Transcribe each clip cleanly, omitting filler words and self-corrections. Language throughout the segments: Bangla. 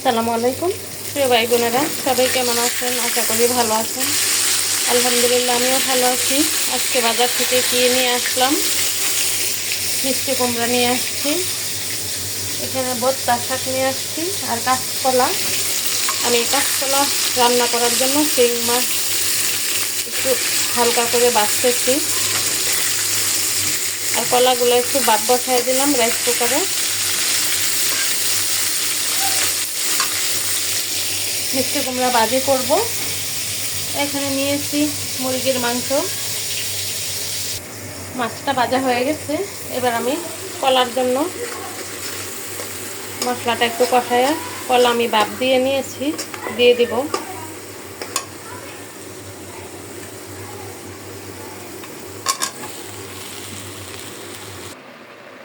আসসালামু আলাইকুম প্রিয় ভাই বোনেরা, সবাই কেমন আছেন? আশা করি ভালো আছেন। আলহামদুলিল্লাহ, আমিও ভালো আছি। আজকে বাজার থেকে কি নিয়ে আসলাম? মিষ্টি কুমড়া নিয়ে আসছি, এখানে ভর্তা শাক নিয়ে আসছি আর কাঁচকলা। আমি কাঁচকলা রান্না করার জন্য শিং মাছ একটু হালকা করে বাছতেছি, আর কলাগুলো একটু ভাপ বসাই দিলাম রাইস কুকারে। মিষ্টি কুমড়া ভাজি করব। এখানে নিয়েছি মুরগির মাংস। মাছটা ভাজা হয়ে গেছে। এবার আমি কলার জন্য মশলাটা একটু কষায়া, কলা আমি ভাপ দিয়ে নিয়েছি, দিয়ে দিব।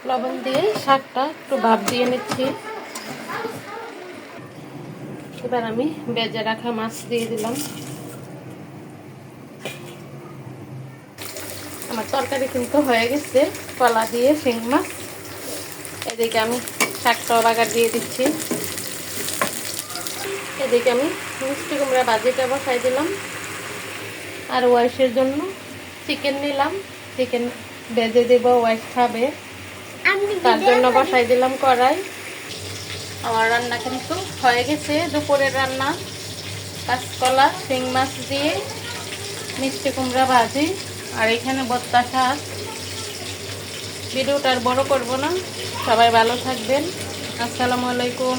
লবণ দিয়ে শাকটা একটু ভাপ দিয়ে নিচ্ছি। এবার আমি ভেজে রাখা মাছ দিয়ে দিলাম। আমার তরকারি কিন্তু হয়ে গেছে, কলা দিয়ে শিং মাছ। এদিকে আমি শাকটাও বাগার দিয়ে দিচ্ছি। এদিকে আমি মিষ্টি কুমড়া ভাজিটা বসাই দিলাম, আর ওয়াইশের জন্য চিকেন নিলাম। চিকেন ভেজে দেব, ওয়াইশ খাবে, তার জন্য বসাই দিলাম কড়াই। আমার রান্না কিন্তু হয়ে গেছে, দুপুরের রান্না। কাঁচকলা শিং মাছ দিয়ে মিষ্টি কুমড়া ভাজি, আর এখানে ভর্তা শাক। ভিডিওটা আর বড় করব না। সবাই ভালো থাকবেন। আসসালামু আলাইকুম।